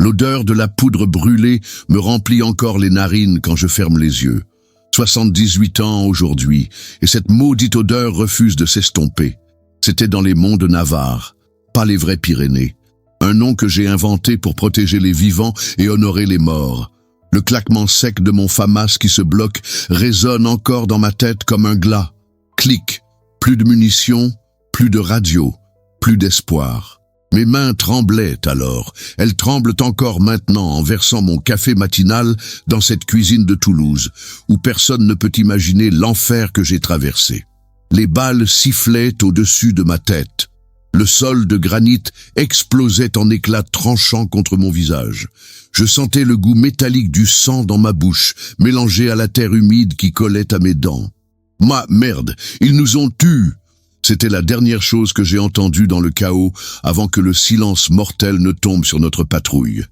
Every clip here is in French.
L'odeur de la poudre brûlée me remplit encore les narines quand je ferme les yeux. 78 ans aujourd'hui, et cette maudite odeur refuse de s'estomper. C'était dans les monts de Navarre, pas les vrais Pyrénées. Un nom que j'ai inventé pour protéger les vivants et honorer les morts. Le claquement sec de mon FAMAS qui se bloque résonne encore dans ma tête comme un glas. Clic, plus de munitions, plus de radio, plus d'espoir. Mes mains tremblaient alors, elles tremblent encore maintenant en versant mon café matinal dans cette cuisine de Toulouse, où personne ne peut imaginer l'enfer que j'ai traversé. Les balles sifflaient au-dessus de ma tête. Le sol de granit explosait en éclats tranchants contre mon visage. Je sentais le goût métallique du sang dans ma bouche, mélangé à la terre humide qui collait à mes dents. Merde, ils nous ont tués! C'était la dernière chose que j'ai entendue dans le chaos avant que le silence mortel ne tombe sur notre patrouille.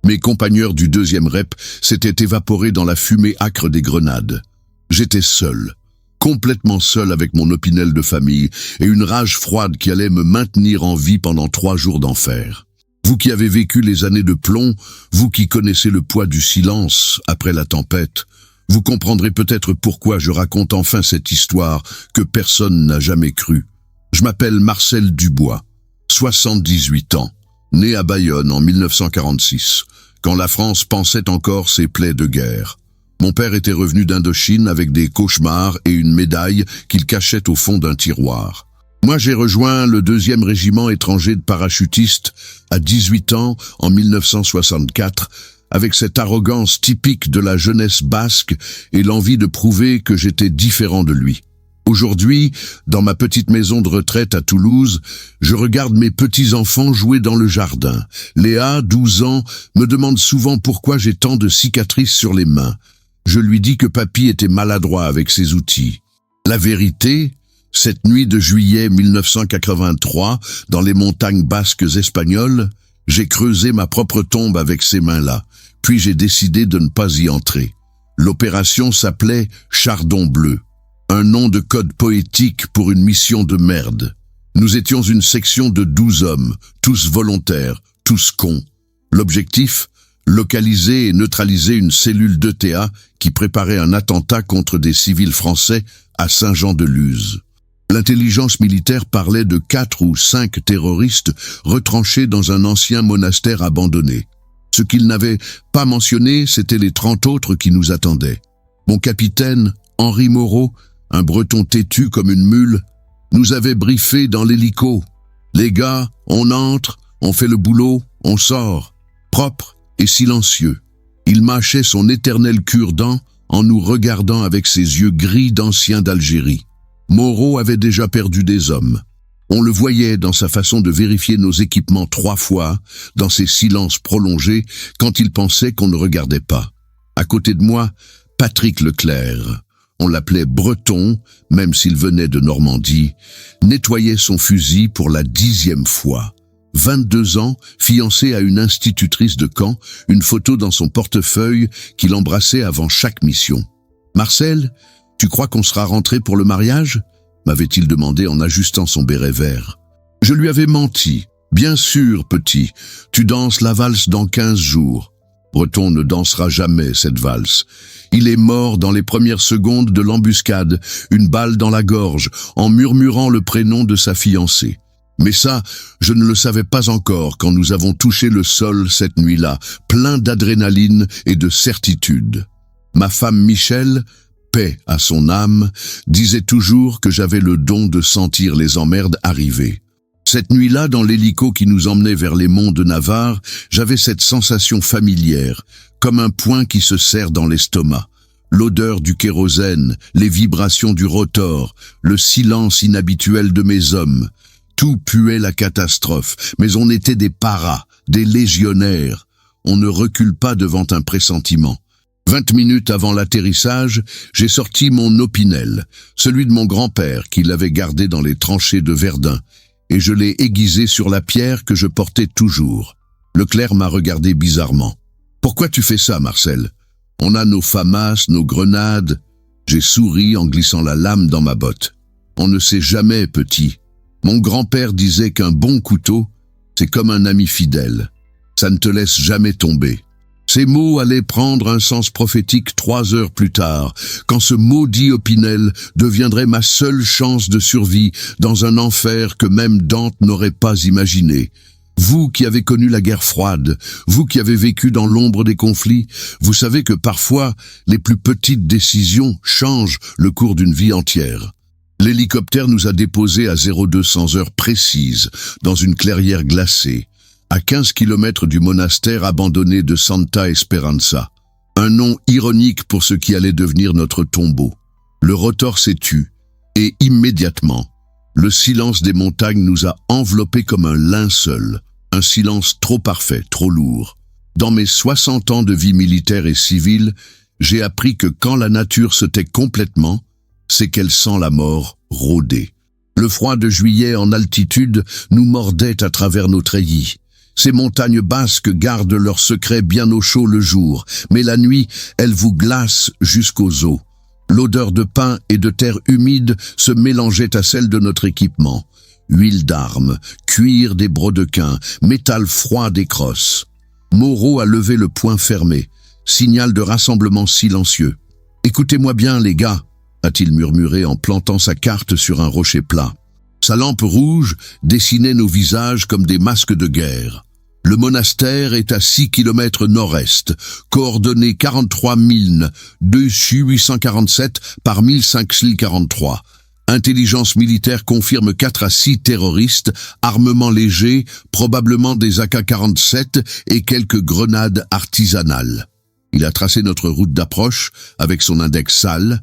Mes compagnons du 2e rep s'étaient évaporés dans la fumée âcre des grenades. J'étais seul, complètement seul avec mon opinel de famille et une rage froide qui allait me maintenir en vie pendant 3 jours d'enfer. Vous qui avez vécu les années de plomb, vous qui connaissez le poids du silence après la tempête, vous comprendrez peut-être pourquoi je raconte enfin cette histoire que personne n'a jamais crue. Je m'appelle Marcel Dubois, 78 ans, né à Bayonne en 1946, quand la France pansait encore ses plaies de guerre. Mon père était revenu d'Indochine avec des cauchemars et une médaille qu'il cachait au fond d'un tiroir. Moi, j'ai rejoint le 2e régiment étranger de parachutistes à 18 ans en 1964, avec cette arrogance typique de la jeunesse basque et l'envie de prouver que j'étais différent de lui. Aujourd'hui, dans ma petite maison de retraite à Toulouse, je regarde mes petits-enfants jouer dans le jardin. Léa, 12 ans, me demande souvent pourquoi j'ai tant de cicatrices sur les mains. Je lui dis que papy était maladroit avec ses outils. La vérité, cette nuit de juillet 1983, dans les montagnes basques espagnoles, j'ai creusé ma propre tombe avec ces mains-là, puis j'ai décidé de ne pas y entrer. L'opération s'appelait Chardon Bleu, un nom de code poétique pour une mission de merde. Nous étions une section de 12 hommes, tous volontaires, tous cons. L'objectif, localiser et neutraliser une cellule d'ETA qui préparait un attentat contre des civils français à Saint-Jean-de-Luz. L'intelligence militaire parlait de 4 ou 5 terroristes retranchés dans un ancien monastère abandonné. Ce qu'il n'avait pas mentionné, c'était les 30 autres qui nous attendaient. Mon capitaine, Henri Moreau, un breton têtu comme une mule, nous avait briefé dans l'hélico. Les gars, on entre, on fait le boulot, on sort. Propre et silencieux. Il mâchait son éternel cure-dent en nous regardant avec ses yeux gris d'ancien d'Algérie. Moreau avait déjà perdu des hommes. On le voyait dans sa façon de vérifier nos équipements 3 fois, dans ses silences prolongés, quand il pensait qu'on ne regardait pas. À côté de moi, Patrick Leclerc, on l'appelait Breton, même s'il venait de Normandie, nettoyait son fusil pour la 10e fois. 22 ans, fiancé à une institutrice de camp, une photo dans son portefeuille qu'il embrassait avant chaque mission. « Marcel, tu crois qu'on sera rentré pour le mariage ?» m'avait-il demandé en ajustant son béret vert. Je lui avais menti. « Bien sûr, petit, tu danses la valse dans 15 jours. » Breton ne dansera jamais cette valse. Il est mort dans les premières secondes de l'embuscade, une balle dans la gorge, en murmurant le prénom de sa fiancée. Mais ça, je ne le savais pas encore quand nous avons touché le sol cette nuit-là, plein d'adrénaline et de certitude. Ma femme Michel, paix à son âme, disait toujours que j'avais le don de sentir les emmerdes arriver. Cette nuit-là, dans l'hélico qui nous emmenait vers les monts de Navarre, j'avais cette sensation familière, comme un poing qui se serre dans l'estomac. L'odeur du kérosène, les vibrations du rotor, le silence inhabituel de mes hommes. Tout puait la catastrophe, mais on était des paras, des légionnaires. On ne recule pas devant un pressentiment. 20 minutes avant l'atterrissage, j'ai sorti mon opinel, celui de mon grand-père qui l'avait gardé dans les tranchées de Verdun, et je l'ai aiguisé sur la pierre que je portais toujours. Leclerc m'a regardé bizarrement. « Pourquoi tu fais ça, Marcel? On a nos FAMAS, nos grenades. » J'ai souri en glissant la lame dans ma botte. « On ne sait jamais, petit. Mon grand-père disait qu'un bon couteau, c'est comme un ami fidèle. Ça ne te laisse jamais tomber. Ces mots allaient prendre un sens prophétique 3 heures plus tard, quand ce maudit Opinel deviendrait ma seule chance de survie dans un enfer que même Dante n'aurait pas imaginé. Vous qui avez connu la guerre froide, vous qui avez vécu dans l'ombre des conflits, vous savez que parfois, les plus petites décisions changent le cours d'une vie entière. L'hélicoptère nous a déposés à 0200 heures précises, dans une clairière glacée, à 15 kilomètres du monastère abandonné de Santa Esperanza. Un nom ironique pour ce qui allait devenir notre tombeau. Le rotor s'est tu, et immédiatement, le silence des montagnes nous a enveloppés comme un linceul. Un silence trop parfait, trop lourd. Dans mes 60 ans de vie militaire et civile, j'ai appris que quand la nature se tait complètement, c'est qu'elle sent la mort rôder. Le froid de juillet en altitude nous mordait à travers nos treillis. Ces montagnes basques gardent leurs secrets bien au chaud le jour, mais la nuit, elles vous glacent jusqu'aux os. L'odeur de pain et de terre humide se mélangeait à celle de notre équipement. Huile d'armes, cuir des brodequins, métal froid des crosses. Moreau a levé le poing fermé, signal de rassemblement silencieux. « Écoutez-moi bien, les gars !» a-t-il murmuré en plantant sa carte sur un rocher plat. Sa lampe rouge dessinait nos visages comme des masques de guerre. Le monastère est à 6 km nord-est, coordonnées 43 000, dessus 847 par 1543. Intelligence militaire confirme 4 à 6 terroristes, armement léger, probablement des AK-47 et quelques grenades artisanales. Il a tracé notre route d'approche avec son index sale.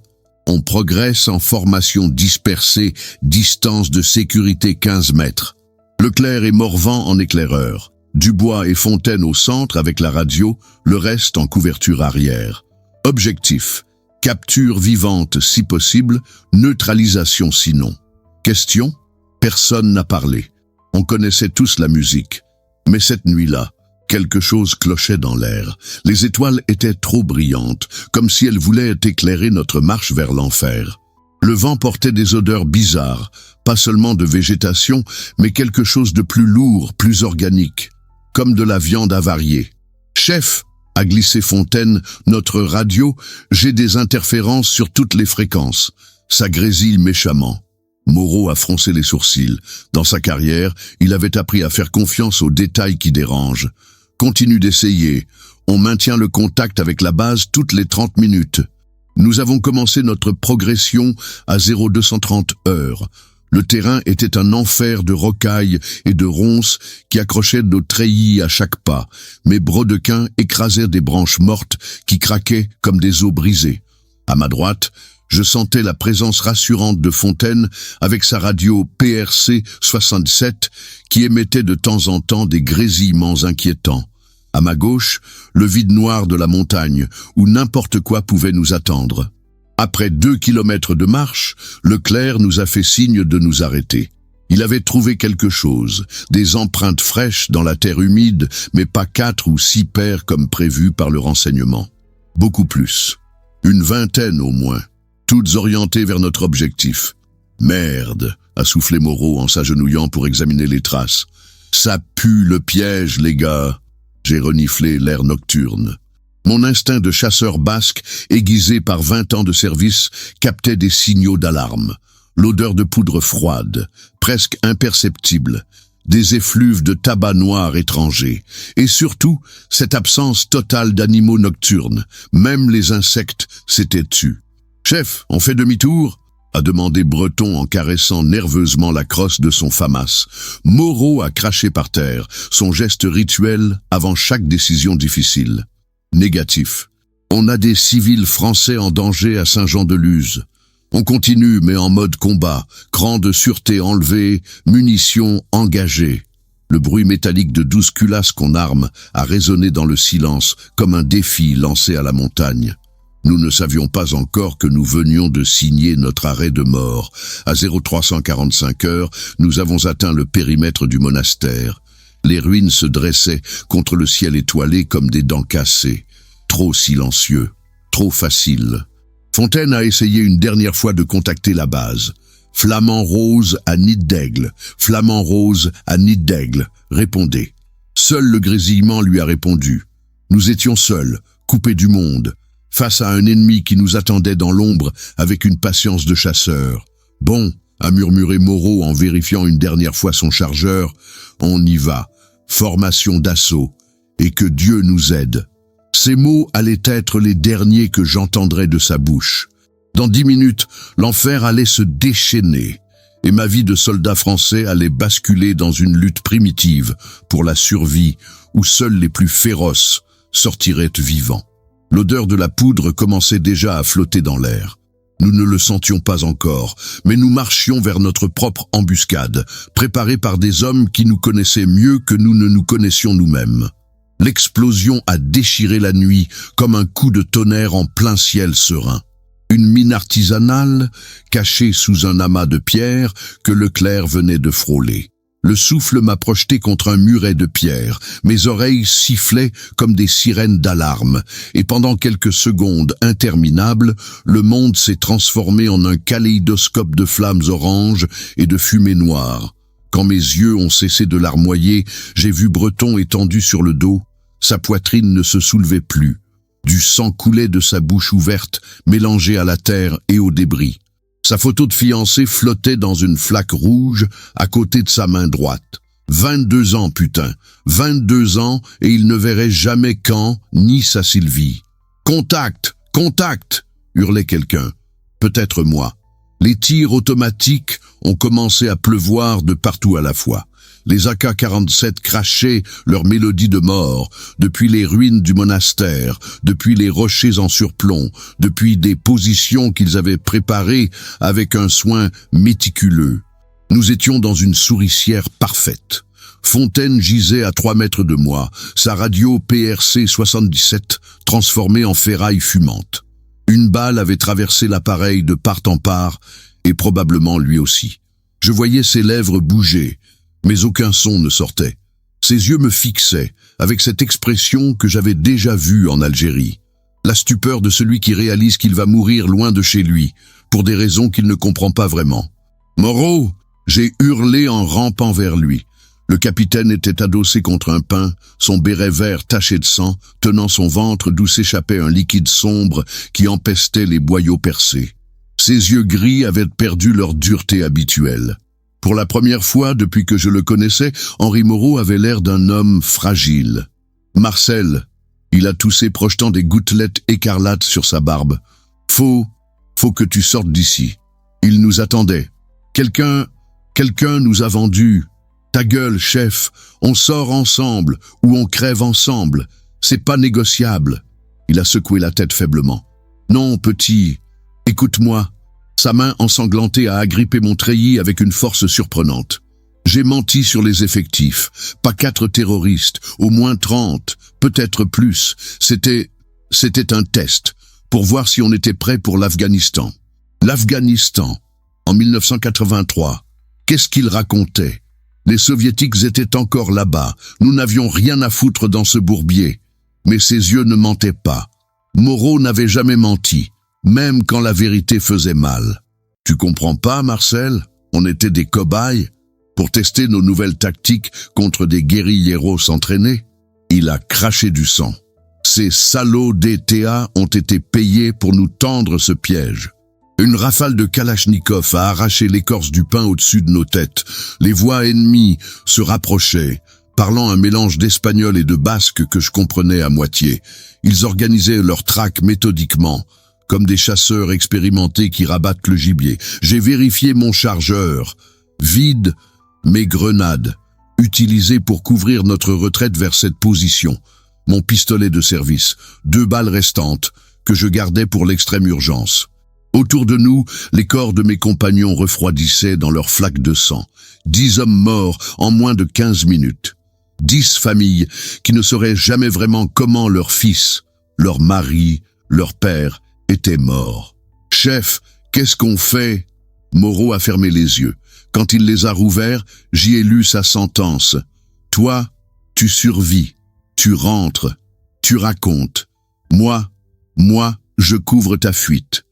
On progresse en formation dispersée, distance de sécurité 15 mètres. Leclerc et Morvan en éclaireur. Dubois et Fontaine au centre avec la radio, le reste en couverture arrière. Objectif: capture vivante si possible, neutralisation sinon. Question: personne n'a parlé. On connaissait tous la musique. Mais cette nuit-là, quelque chose clochait dans l'air. Les étoiles étaient trop brillantes, comme si elles voulaient éclairer notre marche vers l'enfer. Le vent portait des odeurs bizarres, pas seulement de végétation, mais quelque chose de plus lourd, plus organique, comme de la viande avariée. « Chef !» a glissé Fontaine, notre radio, j'ai des interférences sur toutes les fréquences. Ça grésille méchamment. Moreau a froncé les sourcils. Dans sa carrière, il avait appris à faire confiance aux détails qui dérangent. Continue d'essayer. On maintient le contact avec la base toutes les 30 minutes. Nous avons commencé notre progression à 0230 heures. Le terrain était un enfer de rocailles et de ronces qui accrochaient nos treillis à chaque pas. Mes brodequins écrasaient des branches mortes qui craquaient comme des os brisés. À ma droite, je sentais la présence rassurante de Fontaine avec sa radio PRC 67 qui émettait de temps en temps des grésillements inquiétants. À ma gauche, le vide noir de la montagne où n'importe quoi pouvait nous attendre. Après 2 kilomètres de marche, Leclerc nous a fait signe de nous arrêter. Il avait trouvé quelque chose, des empreintes fraîches dans la terre humide, mais pas 4 ou 6 paires comme prévu par le renseignement. Beaucoup plus. Une vingtaine au moins, toutes orientées vers notre objectif. « Merde !» a soufflé Moreau en s'agenouillant pour examiner les traces. « Ça pue le piège, les gars !» J'ai reniflé l'air nocturne. Mon instinct de chasseur basque, aiguisé par 20 ans de service, captait des signaux d'alarme. L'odeur de poudre froide, presque imperceptible, des effluves de tabac noir étranger, et surtout, cette absence totale d'animaux nocturnes. Même les insectes s'étaient tus. « Chef, on fait demi-tour ?» a demandé Breton en caressant nerveusement la crosse de son FAMAS. Moreau a craché par terre, son geste rituel avant chaque décision difficile. Négatif. On a des civils français en danger à Saint-Jean-de-Luz. On continue, mais en mode combat. Cran de sûreté enlevé, munitions engagées. Le bruit métallique de 12 culasses qu'on arme a résonné dans le silence, comme un défi lancé à la montagne. Nous ne savions pas encore que nous venions de signer notre arrêt de mort. À 0345 heures, nous avons atteint le périmètre du monastère. Les ruines se dressaient contre le ciel étoilé comme des dents cassées. Trop silencieux, trop facile. Fontaine a essayé une dernière fois de contacter la base. Flamand rose à nid d'aigle, flamand rose à nid d'aigle, répondez. Seul le grésillement lui a répondu. Nous étions seuls, coupés du monde, face à un ennemi qui nous attendait dans l'ombre avec une patience de chasseur. « Bon », a murmuré Moreau en vérifiant une dernière fois son chargeur, « on y va, formation d'assaut, et que Dieu nous aide. » Ces mots allaient être les derniers que j'entendrais de sa bouche. Dans 10 minutes, l'enfer allait se déchaîner, et ma vie de soldat français allait basculer dans une lutte primitive pour la survie où seuls les plus féroces sortiraient vivants. L'odeur de la poudre commençait déjà à flotter dans l'air. Nous ne le sentions pas encore, mais nous marchions vers notre propre embuscade, préparés par des hommes qui nous connaissaient mieux que nous ne nous connaissions nous-mêmes. L'explosion a déchiré la nuit comme un coup de tonnerre en plein ciel serein. Une mine artisanale, cachée sous un amas de pierres que Leclerc venait de frôler. Le souffle m'a projeté contre un muret de pierre, mes oreilles sifflaient comme des sirènes d'alarme, et pendant quelques secondes interminables, le monde s'est transformé en un kaléidoscope de flammes oranges et de fumée noire. Quand mes yeux ont cessé de larmoyer, j'ai vu Breton étendu sur le dos, sa poitrine ne se soulevait plus. Du sang coulait de sa bouche ouverte, mélangé à la terre et aux débris. Sa photo de fiancé flottait dans une flaque rouge à côté de sa main droite. 22 ans, putain, 22 ans, et il ne verrait jamais Caen ni sa Sylvie. « Contact, contact !» hurlait quelqu'un. Peut-être moi. Les tirs automatiques ont commencé à pleuvoir de partout à la fois. Les AK-47 crachaient leur mélodie de mort, depuis les ruines du monastère, depuis les rochers en surplomb, depuis des positions qu'ils avaient préparées avec un soin méticuleux. Nous étions dans une souricière parfaite. Fontaine gisait à 3 mètres de moi, sa radio PRC 77 transformée en ferraille fumante. Une balle avait traversé l'appareil de part en part, et probablement lui aussi. Je voyais ses lèvres bouger, mais aucun son ne sortait. Ses yeux me fixaient, avec cette expression que j'avais déjà vue en Algérie. La stupeur de celui qui réalise qu'il va mourir loin de chez lui, pour des raisons qu'il ne comprend pas vraiment. « Moreau !» j'ai hurlé en rampant vers lui. Le capitaine était adossé contre un pin, son béret vert taché de sang, tenant son ventre d'où s'échappait un liquide sombre qui empestait les boyaux percés. Ses yeux gris avaient perdu leur dureté habituelle. Pour la première fois depuis que je le connaissais, Henri Moreau avait l'air d'un homme fragile. « Marcel !» il a toussé projetant des gouttelettes écarlates sur sa barbe. « Faut que tu sortes d'ici. » Il nous attendait. « Quelqu'un nous a vendus. Ta gueule, chef, on sort ensemble ou on crève ensemble. C'est pas négociable. » Il a secoué la tête faiblement. « Non, petit, écoute-moi. » Sa main ensanglantée a agrippé mon treillis avec une force surprenante. J'ai menti sur les effectifs. Pas 4 terroristes, au moins 30, peut-être plus. C'était un test, pour voir si on était prêt pour l'Afghanistan. L'Afghanistan, en 1983. Qu'est-ce qu'il racontait? Les soviétiques étaient encore là-bas. Nous n'avions rien à foutre dans ce bourbier. Mais ses yeux ne mentaient pas. Moreau n'avait jamais menti, même quand la vérité faisait mal. Tu comprends pas, Marcel? On était des cobayes pour tester nos nouvelles tactiques contre des guérilleros entraînés. Il a craché du sang. Ces salauds d'ETA ont été payés pour nous tendre ce piège. Une rafale de Kalachnikov a arraché l'écorce du pain au-dessus de nos têtes. Les voix ennemies se rapprochaient, parlant un mélange d'espagnol et de basque que je comprenais à moitié. Ils organisaient leur traque méthodiquement, comme des chasseurs expérimentés qui rabattent le gibier. J'ai vérifié mon chargeur. Vide, mes grenades, utilisées pour couvrir notre retraite vers cette position. Mon pistolet de service, 2 balles restantes, que je gardais pour l'extrême urgence. Autour de nous, les corps de mes compagnons refroidissaient dans leurs flaques de sang. 10 hommes morts en moins de 15 minutes. 10 familles qui ne sauraient jamais vraiment comment leur fils, leur mari, leur père étaient morts. « Chef, qu'est-ce qu'on fait ?» Moreau a fermé les yeux. Quand il les a rouverts, j'y ai lu sa sentence. « Toi, tu survis, tu rentres, tu racontes. Moi, je couvre ta fuite.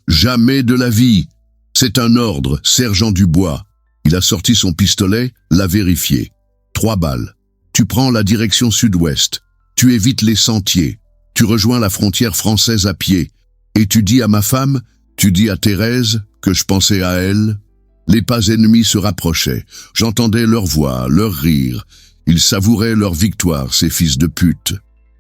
Jamais de la vie. C'est un ordre, sergent Dubois. » Il a sorti son pistolet, l'a vérifié. 3 balles. Tu prends la direction sud-ouest. Tu évites les sentiers. Tu rejoins la frontière française à pied. Et tu dis à ma femme, tu dis à Thérèse que je pensais à elle. Les pas ennemis se rapprochaient. J'entendais leur voix, leur rire. Ils savouraient leur victoire, ces fils de pute.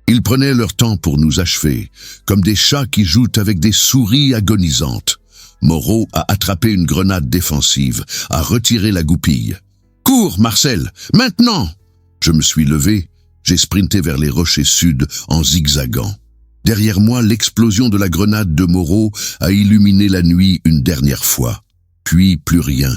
Ils prenaient leur temps pour nous achever, comme des chats qui jouent avec des souris agonisantes. Moreau a attrapé une grenade défensive, a retiré la goupille. « Cours, Marcel, maintenant !» Je me suis levé, j'ai sprinté vers les rochers sud en zigzagant. Derrière moi, l'explosion de la grenade de Moreau a illuminé la nuit une dernière fois. Puis plus rien,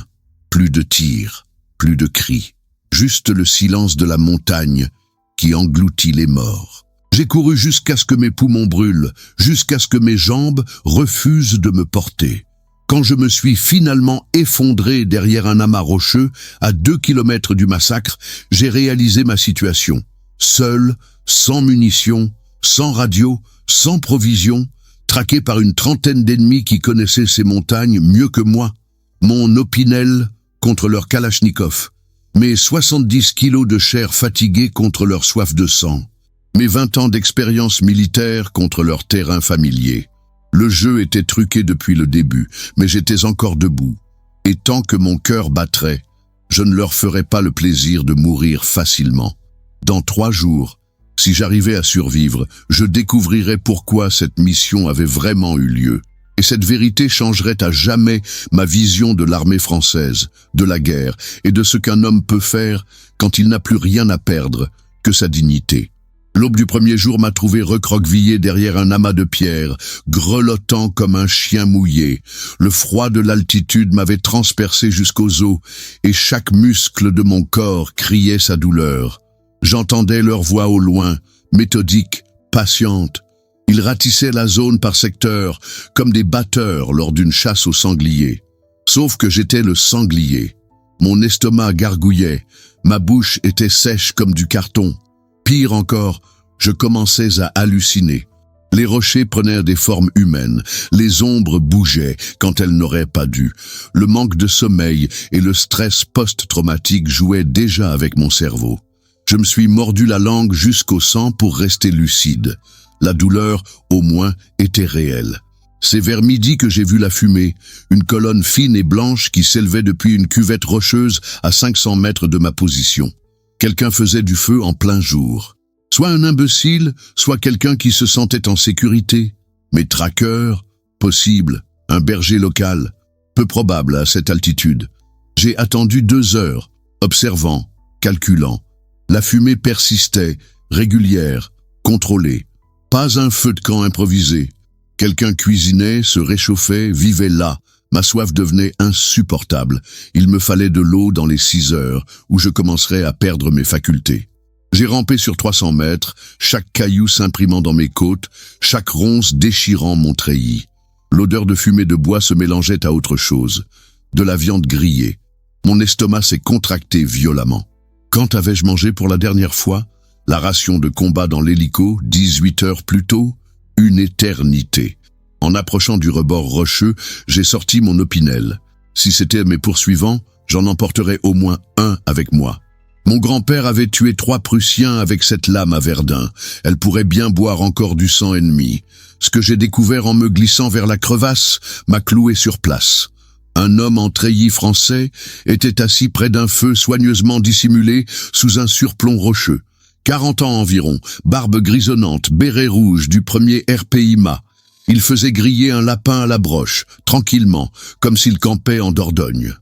plus de tirs, plus de cris, juste le silence de la montagne qui engloutit les morts. J'ai couru jusqu'à ce que mes poumons brûlent, jusqu'à ce que mes jambes refusent de me porter. Quand je me suis finalement effondré derrière un amas rocheux, à 2 kilomètres du massacre, j'ai réalisé ma situation. Seul, sans munitions, sans radio, sans provisions, traqué par une trentaine d'ennemis qui connaissaient ces montagnes mieux que moi. Mon Opinel contre leur Kalachnikov, mes 70 kilos de chair fatiguée contre leur soif de sang, mes 20 ans d'expérience militaire contre leur terrain familier. Le jeu était truqué depuis le début, mais j'étais encore debout. Et tant que mon cœur battrait, je ne leur ferais pas le plaisir de mourir facilement. Dans 3 jours, si j'arrivais à survivre, je découvrirais pourquoi cette mission avait vraiment eu lieu. Et cette vérité changerait à jamais ma vision de l'armée française, de la guerre et de ce qu'un homme peut faire quand il n'a plus rien à perdre que sa dignité. L'aube du premier jour m'a trouvé recroquevillé derrière un amas de pierres, grelottant comme un chien mouillé. Le froid de l'altitude m'avait transpercé jusqu'aux os et chaque muscle de mon corps criait sa douleur. J'entendais leur voix au loin, méthodique, patiente. Ils ratissaient la zone par secteur, comme des batteurs lors d'une chasse au sanglier. Sauf que j'étais le sanglier. Mon estomac gargouillait, ma bouche était sèche comme du carton. Pire encore, je commençais à halluciner. Les rochers prenaient des formes humaines, les ombres bougeaient quand elles n'auraient pas dû. Le manque de sommeil et le stress post-traumatique jouaient déjà avec mon cerveau. Je me suis mordu la langue jusqu'au sang pour rester lucide. La douleur, au moins, était réelle. C'est vers midi que j'ai vu la fumée, une colonne fine et blanche qui s'élevait depuis une cuvette rocheuse à 500 mètres de ma position. Quelqu'un faisait du feu en plein jour. Soit un imbécile, soit quelqu'un qui se sentait en sécurité. Mais traqueur, possible, un berger local, peu probable à cette altitude. J'ai attendu 2 heures, observant, calculant. La fumée persistait, régulière, contrôlée. Pas un feu de camp improvisé. Quelqu'un cuisinait, se réchauffait, vivait là. Ma soif devenait insupportable. Il me fallait de l'eau dans les 6 heures, où je commencerais à perdre mes facultés. J'ai rampé sur 300 mètres, chaque caillou s'imprimant dans mes côtes, chaque ronce déchirant mon treillis. L'odeur de fumée de bois se mélangeait à autre chose. De la viande grillée. Mon estomac s'est contracté violemment. Quand avais-je mangé pour la dernière fois? La ration de combat dans l'hélico, 18 heures plus tôt, une éternité. En approchant du rebord rocheux, j'ai sorti mon Opinel. Si c'était mes poursuivants, j'en emporterais au moins un avec moi. Mon grand-père avait tué 3 Prussiens avec cette lame à Verdun. Elle pourrait bien boire encore du sang ennemi. Ce que j'ai découvert en me glissant vers la crevasse m'a cloué sur place. Un homme en treillis français était assis près d'un feu soigneusement dissimulé sous un surplomb rocheux. 40 ans environ, barbe grisonnante, béret rouge du premier RPIMA. Il faisait griller un lapin à la broche, tranquillement, comme s'il campait en Dordogne.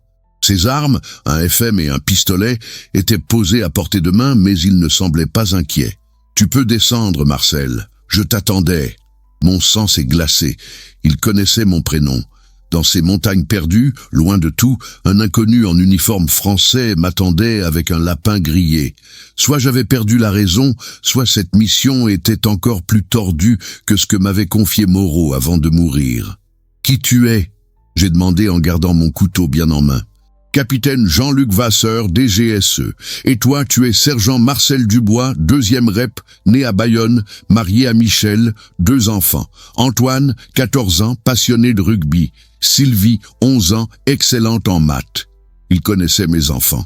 Ses armes, un FM et un pistolet, étaient posées à portée de main, mais il ne semblait pas inquiet. « Tu peux descendre, Marcel. Je t'attendais. » Mon sang s'est glacé. Il connaissait mon prénom. Dans ces montagnes perdues, loin de tout, un inconnu en uniforme français m'attendait avec un lapin grillé. Soit j'avais perdu la raison, soit cette mission était encore plus tordue que ce que m'avait confié Moreau avant de mourir. « Qui tu es ?» j'ai demandé en gardant mon couteau bien en main. « Capitaine Jean-Luc Vasseur, DGSE. Et toi, tu es sergent Marcel Dubois, 2e rep, né à Bayonne, marié à Michel, 2 enfants. Antoine, 14 ans, passionné de rugby. Sylvie, 11 ans, excellente en maths. » Il connaissait mes enfants.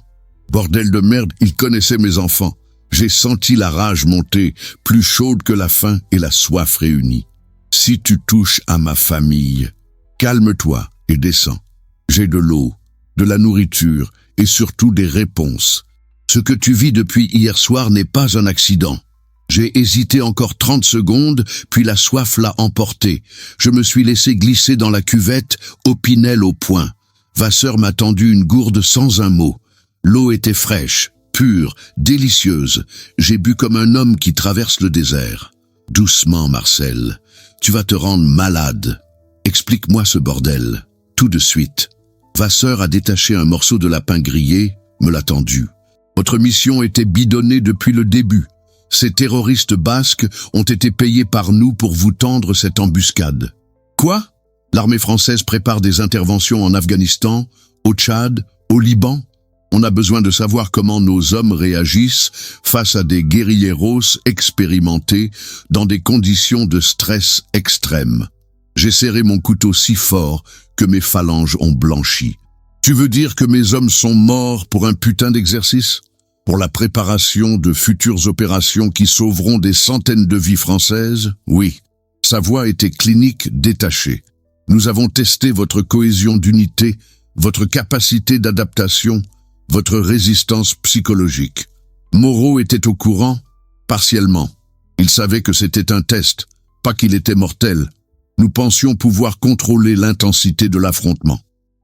Bordel de merde, il connaissait mes enfants. J'ai senti la rage monter, plus chaude que la faim et la soif réunies. Si tu touches à ma famille, calme-toi et descends. J'ai de l'eau, de la nourriture et surtout des réponses. Ce que tu vis depuis hier soir n'est pas un accident. J'ai hésité encore 30 secondes, puis la soif l'a emporté. Je me suis laissé glisser dans la cuvette, Opinel au poing. Vasseur m'a tendu une gourde sans un mot. L'eau était fraîche, pure, délicieuse. J'ai bu comme un homme qui traverse le désert. Doucement, Marcel. Tu vas te rendre malade. Explique-moi ce bordel. Tout de suite. Vasseur a détaché un morceau de lapin grillé, me l'a tendu. Votre mission était bidonnée depuis le début. Ces terroristes basques ont été payés par nous pour vous tendre cette embuscade. Quoi? L'armée française prépare des interventions en Afghanistan, au Tchad, au Liban? On a besoin de savoir comment nos hommes réagissent face à des guérilleros expérimentés dans des conditions de stress extrême. J'ai serré mon couteau si fort que mes phalanges ont blanchi. Tu veux dire que mes hommes sont morts pour un putain d'exercice? Pour la préparation de futures opérations qui sauveront des centaines de vies françaises? Oui. Sa voix était clinique, détachée. Nous avons testé votre cohésion d'unité, votre capacité d'adaptation, votre résistance psychologique. Moreau était au courant? Partiellement. Il savait que c'était un test, pas qu'il était mortel. Nous pensions pouvoir contrôler l'intensité de l'affrontement.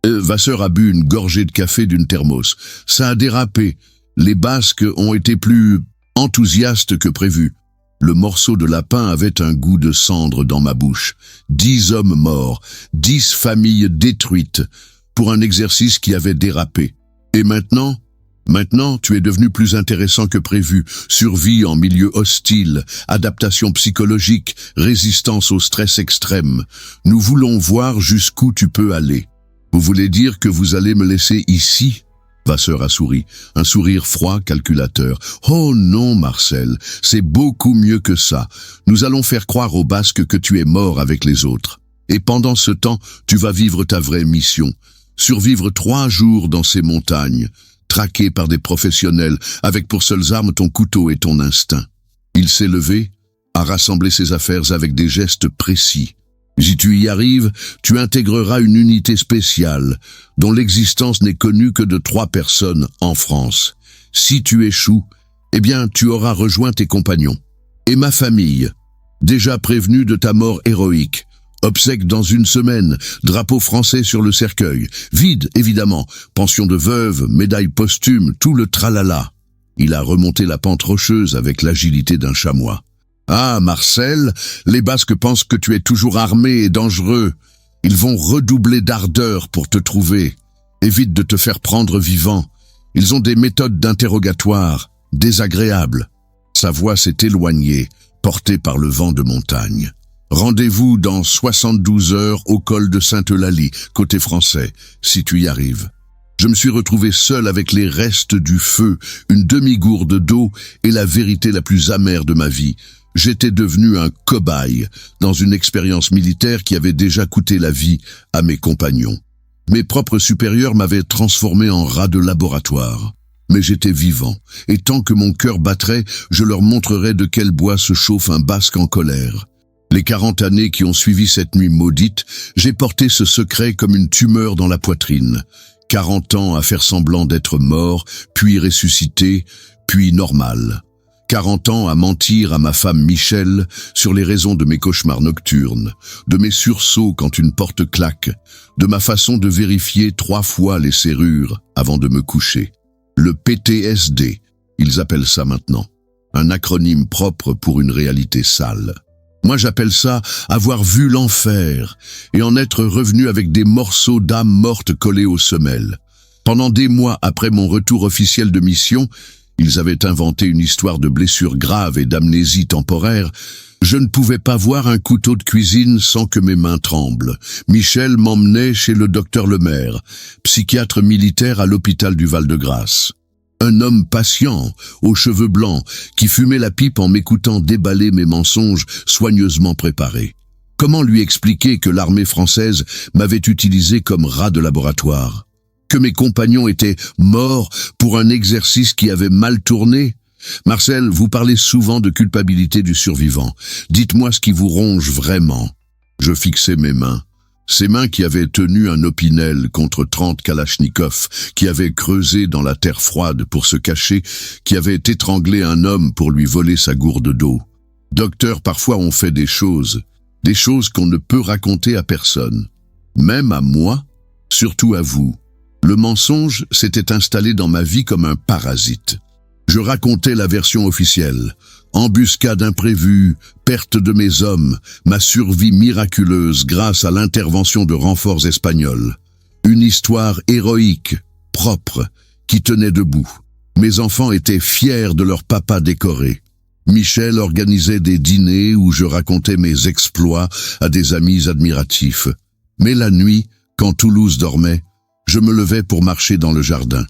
Vasseur a bu une gorgée de café d'une thermos. Ça a dérapé. Les Basques ont été plus enthousiastes que prévu. Le morceau de lapin avait un goût de cendre dans ma bouche. 10 hommes morts, 10 familles détruites, pour un exercice qui avait dérapé. Et maintenant, tu es devenu plus intéressant que prévu. Survie en milieu hostile, adaptation psychologique, résistance au stress extrême. Nous voulons voir jusqu'où tu peux aller. Vous voulez dire que vous allez me laisser ici? Vasseur a souri, un sourire froid, calculateur. Oh non, Marcel, c'est beaucoup mieux que ça. Nous allons faire croire aux Basques que tu es mort avec les autres. Et pendant ce temps, tu vas vivre ta vraie mission. Survivre 3 jours dans ces montagnes, traqué par des professionnels, avec pour seules armes ton couteau et ton instinct. Il s'est levé, a rassemblé ses affaires avec des gestes précis. Si tu y arrives, tu intégreras une unité spéciale, dont l'existence n'est connue que de 3 personnes en France. Si tu échoues, eh bien, tu auras rejoint tes compagnons. Et ma famille, déjà prévenue de ta mort héroïque. Obsèques dans 1 semaine, drapeau français sur le cercueil. Vide, évidemment, pension de veuve, médaille posthume, tout le tralala. Il a remonté la pente rocheuse avec l'agilité d'un chamois. Ah, Marcel, les Basques pensent que tu es toujours armé et dangereux. Ils vont redoubler d'ardeur pour te trouver. Évite de te faire prendre vivant. Ils ont des méthodes d'interrogatoire désagréables. Sa voix s'est éloignée, portée par le vent de montagne. Rendez-vous dans 72 heures au col de Sainte-Eulalie, côté français, si tu y arrives. Je me suis retrouvé seul avec les restes du feu, une demi-gourde d'eau et la vérité la plus amère de ma vie. J'étais devenu un cobaye dans une expérience militaire qui avait déjà coûté la vie à mes compagnons. Mes propres supérieurs m'avaient transformé en rat de laboratoire. Mais j'étais vivant, et tant que mon cœur battrait, je leur montrerais de quel bois se chauffe un Basque en colère. Les 40 années qui ont suivi cette nuit maudite, j'ai porté ce secret comme une tumeur dans la poitrine. 40 ans à faire semblant d'être mort, puis ressuscité, puis normal. 40 ans à mentir à ma femme Michel sur les raisons de mes cauchemars nocturnes, de mes sursauts quand une porte claque, de ma façon de vérifier 3 fois les serrures avant de me coucher. Le PTSD, ils appellent ça maintenant. Un acronyme propre pour une réalité sale. Moi j'appelle ça avoir vu l'enfer et en être revenu avec des morceaux d'âme morte collés aux semelles. Pendant des mois après mon retour officiel de mission, ils avaient inventé une histoire de blessures graves et d'amnésie temporaire. Je ne pouvais pas voir un couteau de cuisine sans que mes mains tremblent. Michel m'emmenait chez le docteur Lemaire, psychiatre militaire à l'hôpital du Val-de-Grâce. Un homme patient, aux cheveux blancs, qui fumait la pipe en m'écoutant déballer mes mensonges soigneusement préparés. Comment lui expliquer que l'armée française m'avait utilisé comme rat de laboratoire? Que mes compagnons étaient morts pour un exercice qui avait mal tourné? Marcel, vous parlez souvent de culpabilité du survivant. Dites-moi ce qui vous ronge vraiment. Je fixai mes mains. Ces mains qui avaient tenu un Opinel contre 30 Kalachnikov, qui avaient creusé dans la terre froide pour se cacher, qui avaient étranglé un homme pour lui voler sa gourde d'eau. Docteur, parfois on fait des choses qu'on ne peut raconter à personne. Même à moi, surtout à vous. Le mensonge s'était installé dans ma vie comme un parasite. Je racontais la version officielle. Embuscade imprévue, perte de mes hommes, ma survie miraculeuse grâce à l'intervention de renforts espagnols. Une histoire héroïque, propre, qui tenait debout. Mes enfants étaient fiers de leur papa décoré. Michel organisait des dîners où je racontais mes exploits à des amis admiratifs. Mais la nuit, quand Toulouse dormait, je me levais pour marcher dans le jardin.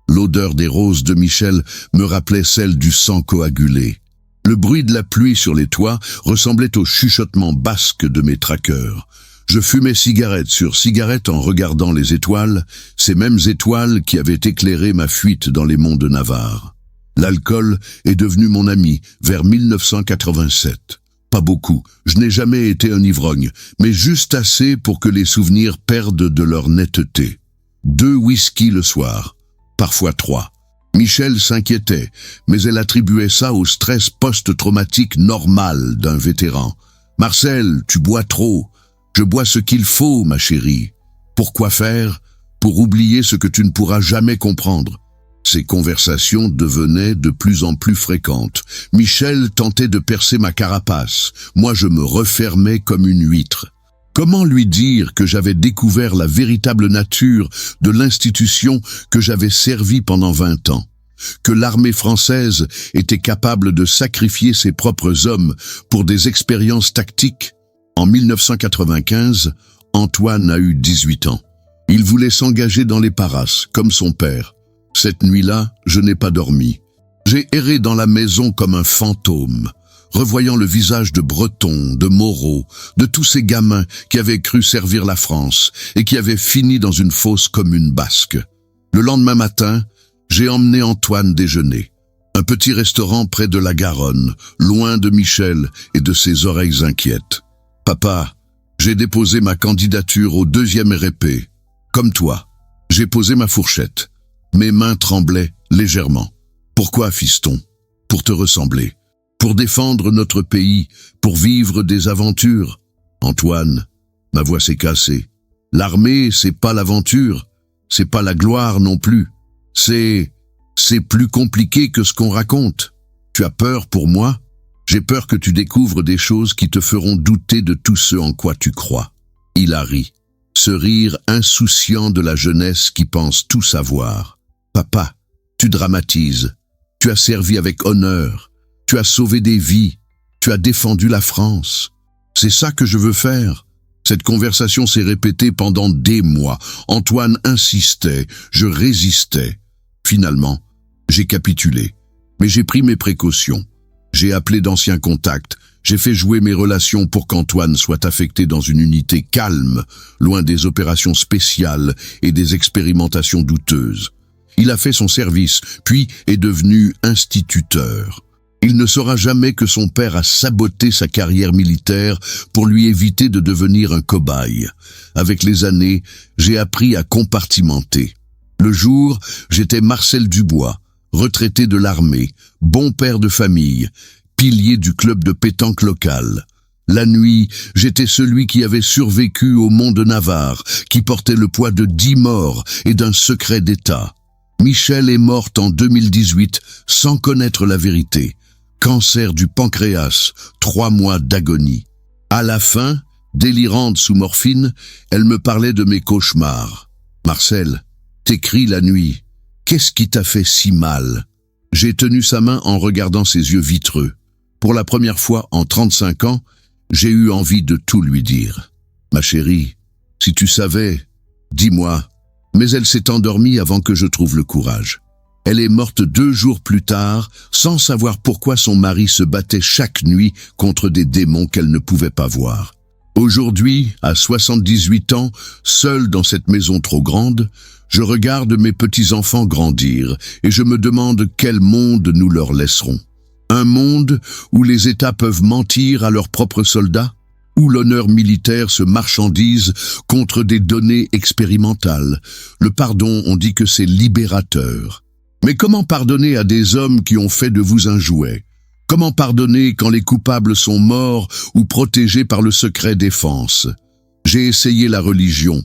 L'odeur des roses de Michel me rappelait celle du sang coagulé. Le bruit de la pluie sur les toits ressemblait au chuchotement basque de mes traqueurs. Je fumais cigarette sur cigarette en regardant les étoiles, ces mêmes étoiles qui avaient éclairé ma fuite dans les monts de Navarre. L'alcool est devenu mon ami vers 1987. Pas beaucoup, je n'ai jamais été un ivrogne, mais juste assez pour que les souvenirs perdent de leur netteté. 2 whisky le soir, parfois 3. Michel s'inquiétait, mais elle attribuait ça au stress post-traumatique normal d'un vétéran. « Marcel, tu bois trop. Je bois ce qu'il faut, ma chérie. Pourquoi faire? Pour oublier ce que tu ne pourras jamais comprendre. » Ces conversations devenaient de plus en plus fréquentes. Michel tentait de percer ma carapace. Moi, je me refermais comme une huître. Comment lui dire que j'avais découvert la véritable nature de l'institution que j'avais servie pendant 20 ans? Que l'armée française était capable de sacrifier ses propres hommes pour des expériences tactiques? En 1995, Antoine a eu 18 ans. Il voulait s'engager dans les Paras, comme son père. Cette nuit-là, je n'ai pas dormi. J'ai erré dans la maison comme un fantôme, revoyant le visage de Breton, de Moreau, de tous ces gamins qui avaient cru servir la France et qui avaient fini dans une fosse commune basque. Le lendemain matin, j'ai emmené Antoine déjeuner. Un petit restaurant près de la Garonne, loin de Michel et de ses oreilles inquiètes. « Papa, j'ai déposé ma candidature au 2e RP. Comme toi, j'ai posé ma fourchette. Mes mains tremblaient légèrement. Pourquoi, fiston? Pour te ressembler. Pour défendre notre pays, pour vivre des aventures. Antoine, ma voix s'est cassée. L'armée, c'est pas l'aventure, c'est pas la gloire non plus. C'est plus compliqué que ce qu'on raconte. Tu as peur pour moi? J'ai peur que tu découvres des choses qui te feront douter de tout ce en quoi tu crois. » Il a ri. Ce rire insouciant de la jeunesse qui pense tout savoir. « Papa, tu dramatises. Tu as servi avec honneur. Tu as sauvé des vies. Tu as défendu la France. C'est ça que je veux faire. » Cette conversation s'est répétée pendant des mois. Antoine insistait, je résistais. Finalement, j'ai capitulé. Mais j'ai pris mes précautions. J'ai appelé d'anciens contacts. J'ai fait jouer mes relations pour qu'Antoine soit affecté dans une unité calme, loin des opérations spéciales et des expérimentations douteuses. Il a fait son service, puis est devenu instituteur. Il ne saura jamais que son père a saboté sa carrière militaire pour lui éviter de devenir un cobaye. Avec les années, j'ai appris à compartimenter. Le jour, j'étais Marcel Dubois, retraité de l'armée, bon père de famille, pilier du club de pétanque local. La nuit, j'étais celui qui avait survécu au mont de Navarre, qui portait le poids de 10 morts et d'un secret d'État. Michel est morte en 2018 sans connaître la vérité. Cancer du pancréas, 3 mois d'agonie. À la fin, délirante sous morphine, elle me parlait de mes cauchemars. « Marcel, t'écris la nuit. Qu'est-ce qui t'a fait si mal ?» J'ai tenu sa main en regardant ses yeux vitreux. Pour la première fois en 35 ans, j'ai eu envie de tout lui dire. « Ma chérie, si tu savais, dis-moi. » Mais elle s'est endormie avant que je trouve le courage. Elle est morte 2 jours plus tard, sans savoir pourquoi son mari se battait chaque nuit contre des démons qu'elle ne pouvait pas voir. Aujourd'hui, à 78 ans, seul dans cette maison trop grande, je regarde mes petits-enfants grandir et je me demande quel monde nous leur laisserons. Un monde où les États peuvent mentir à leurs propres soldats, où l'honneur militaire se marchandise contre des données expérimentales. Le pardon, on dit que c'est libérateur. Mais comment pardonner à des hommes qui ont fait de vous un jouet ? Comment pardonner quand les coupables sont morts ou protégés par le secret défense ? J'ai essayé la religion.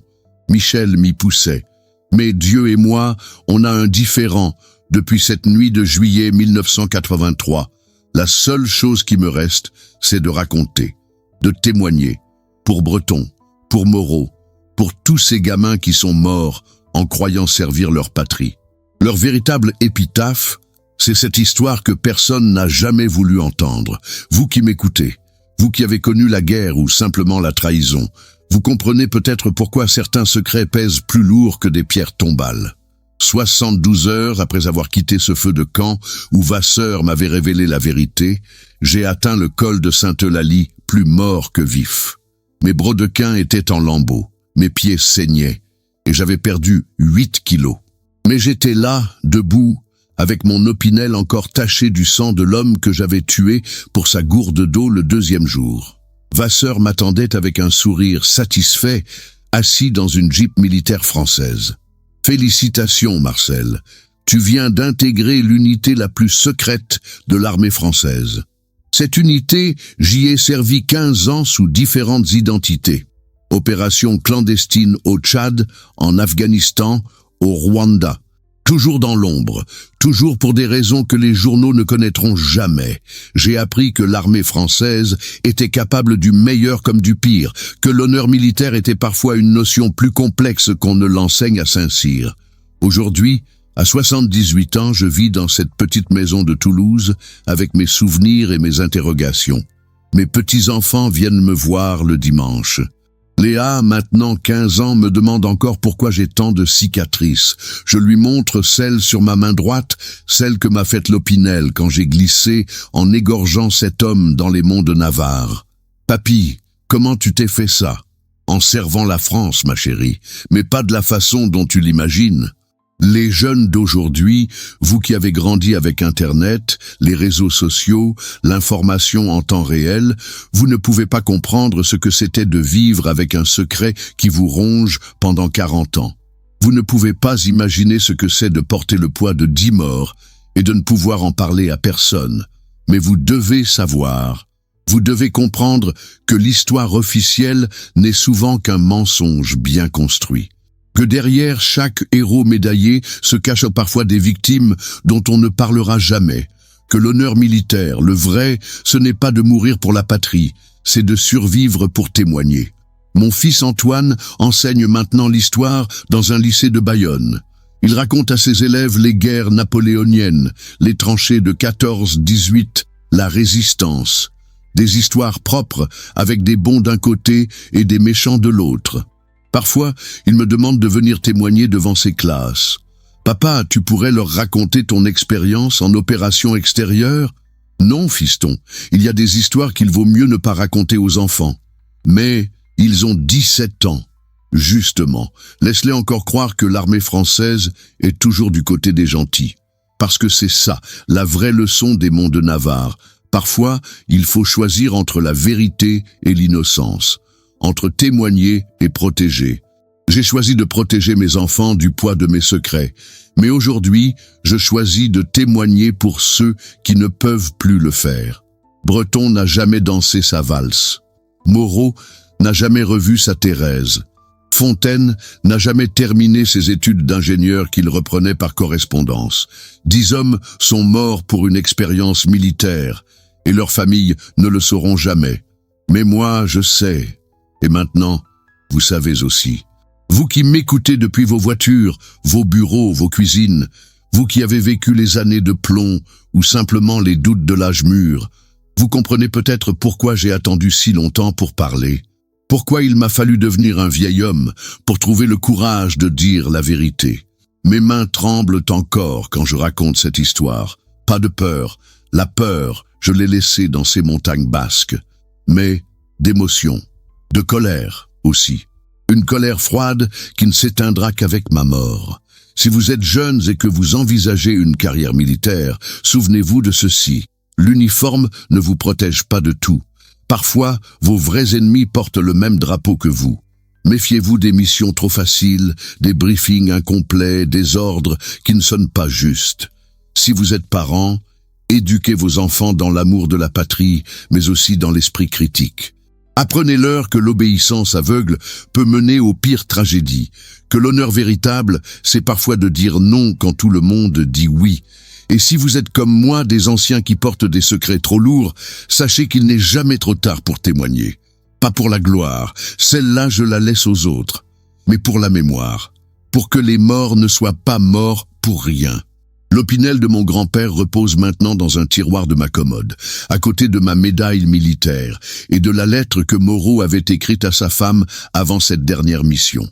Michel m'y poussait. Mais Dieu et moi, on a un différend depuis cette nuit de juillet 1983. La seule chose qui me reste, c'est de raconter, de témoigner, pour Breton, pour Moreau, pour tous ces gamins qui sont morts en croyant servir leur patrie. Leur véritable épitaphe, c'est cette histoire que personne n'a jamais voulu entendre. Vous qui m'écoutez, vous qui avez connu la guerre ou simplement la trahison, vous comprenez peut-être pourquoi certains secrets pèsent plus lourd que des pierres tombales. 72 heures après avoir quitté ce feu de camp où Vasseur m'avait révélé la vérité, j'ai atteint le col de Sainte-Eulalie plus mort que vif. Mes brodequins étaient en lambeaux, mes pieds saignaient et j'avais perdu 8 kilos. Mais j'étais là, debout, avec mon opinel encore taché du sang de l'homme que j'avais tué pour sa gourde d'eau le 2e jour. Vasseur m'attendait avec un sourire satisfait, assis dans une Jeep militaire française. « Félicitations, Marcel, tu viens d'intégrer l'unité la plus secrète de l'armée française. Cette unité, j'y ai servi 15 ans sous différentes identités. Opération clandestine au Tchad, en Afghanistan, au Rwanda. Toujours dans l'ombre, toujours pour des raisons que les journaux ne connaîtront jamais. J'ai appris que l'armée française était capable du meilleur comme du pire, que l'honneur militaire était parfois une notion plus complexe qu'on ne l'enseigne à Saint-Cyr. Aujourd'hui, à 78 ans, je vis dans cette petite maison de Toulouse avec mes souvenirs et mes interrogations. Mes petits-enfants viennent me voir le dimanche. Léa, maintenant 15 ans, me demande encore pourquoi j'ai tant de cicatrices. Je lui montre celle sur ma main droite, celle que m'a faite l'Opinel quand j'ai glissé en égorgeant cet homme dans les monts de Navarre. « Papy, comment tu t'es fait ça ?»« En servant la France, ma chérie, mais pas de la façon dont tu l'imagines. » Les jeunes d'aujourd'hui, vous qui avez grandi avec Internet, les réseaux sociaux, l'information en temps réel, vous ne pouvez pas comprendre ce que c'était de vivre avec un secret qui vous ronge pendant 40 ans. Vous ne pouvez pas imaginer ce que c'est de porter le poids de 10 morts et de ne pouvoir en parler à personne. Mais vous devez savoir, vous devez comprendre que l'histoire officielle n'est souvent qu'un mensonge bien construit. Que derrière chaque héros médaillé se cachent parfois des victimes dont on ne parlera jamais. Que l'honneur militaire, le vrai, ce n'est pas de mourir pour la patrie, c'est de survivre pour témoigner. Mon fils Antoine enseigne maintenant l'histoire dans un lycée de Bayonne. Il raconte à ses élèves les guerres napoléoniennes, les tranchées de 14-18, la résistance. Des histoires propres avec des bons d'un côté et des méchants de l'autre. Parfois, il me demande de venir témoigner devant ses classes. « Papa, tu pourrais leur raconter ton expérience en opération extérieure ?»« Non, fiston, il y a des histoires qu'il vaut mieux ne pas raconter aux enfants. » Mais ils ont 17 ans. Justement, laisse-les encore croire que l'armée française est toujours du côté des gentils. Parce que c'est ça, la vraie leçon des monts de Navarre. Parfois, il faut choisir entre la vérité et l'innocence. Entre témoigner et protéger. J'ai choisi de protéger mes enfants du poids de mes secrets, mais aujourd'hui, je choisis de témoigner pour ceux qui ne peuvent plus le faire. Breton n'a jamais dansé sa valse. Moreau n'a jamais revu sa Thérèse. Fontaine n'a jamais terminé ses études d'ingénieur qu'il reprenait par correspondance. 10 hommes sont morts pour une expérience militaire, et leurs familles ne le sauront jamais. Mais moi, je sais. Et maintenant, vous savez aussi. Vous qui m'écoutez depuis vos voitures, vos bureaux, vos cuisines, vous qui avez vécu les années de plomb ou simplement les doutes de l'âge mûr, vous comprenez peut-être pourquoi j'ai attendu si longtemps pour parler. Pourquoi il m'a fallu devenir un vieil homme pour trouver le courage de dire la vérité. Mes mains tremblent encore quand je raconte cette histoire. Pas de peur. La peur, je l'ai laissée dans ces montagnes basques. Mais d'émotion. De colère aussi. Une colère froide qui ne s'éteindra qu'avec ma mort. Si vous êtes jeunes et que vous envisagez une carrière militaire, souvenez-vous de ceci. L'uniforme ne vous protège pas de tout. Parfois, vos vrais ennemis portent le même drapeau que vous. Méfiez-vous des missions trop faciles, des briefings incomplets, des ordres qui ne sonnent pas justes. Si vous êtes parents, éduquez vos enfants dans l'amour de la patrie, mais aussi dans l'esprit critique. Apprenez-leur que l'obéissance aveugle peut mener aux pires tragédies, que l'honneur véritable, c'est parfois de dire non quand tout le monde dit oui. Et si vous êtes comme moi des anciens qui portent des secrets trop lourds, sachez qu'il n'est jamais trop tard pour témoigner. Pas pour la gloire, celle-là je la laisse aux autres, mais pour la mémoire, pour que les morts ne soient pas morts pour rien. L'opinel de mon grand-père repose maintenant dans un tiroir de ma commode, à côté de ma médaille militaire et de la lettre que Moreau avait écrite à sa femme avant cette dernière mission.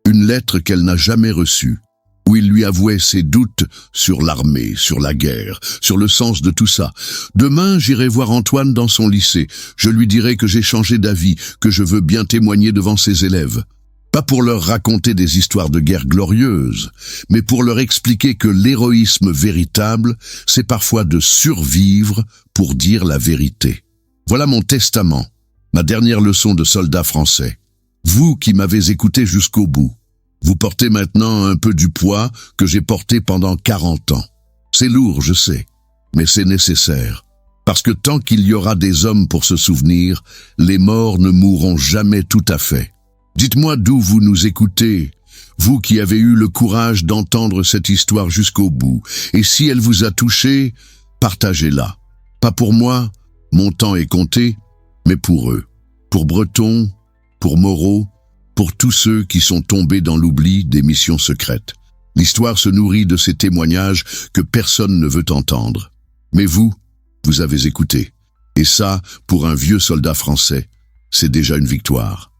Une lettre qu'elle n'a jamais reçue, où il lui avouait ses doutes sur l'armée, sur la guerre, sur le sens de tout ça. Demain, j'irai voir Antoine dans son lycée. Je lui dirai que j'ai changé d'avis, que je veux bien témoigner devant ses élèves. Pas pour leur raconter des histoires de guerre glorieuses, mais pour leur expliquer que l'héroïsme véritable, c'est parfois de survivre pour dire la vérité. Voilà mon testament, ma dernière leçon de soldat français. Vous qui m'avez écouté jusqu'au bout, vous portez maintenant un peu du poids que j'ai porté pendant 40 ans. C'est lourd, je sais, mais c'est nécessaire. Parce que tant qu'il y aura des hommes pour se souvenir, les morts ne mourront jamais tout à fait. Dites-moi d'où vous nous écoutez, vous qui avez eu le courage d'entendre cette histoire jusqu'au bout. Et si elle vous a touché, partagez-la. Pas pour moi, mon temps est compté, mais pour eux. Pour Breton, pour Moreau, pour tous ceux qui sont tombés dans l'oubli des missions secrètes. L'histoire se nourrit de ces témoignages que personne ne veut entendre. Mais vous avez écouté. Et ça, pour un vieux soldat français, c'est déjà une victoire.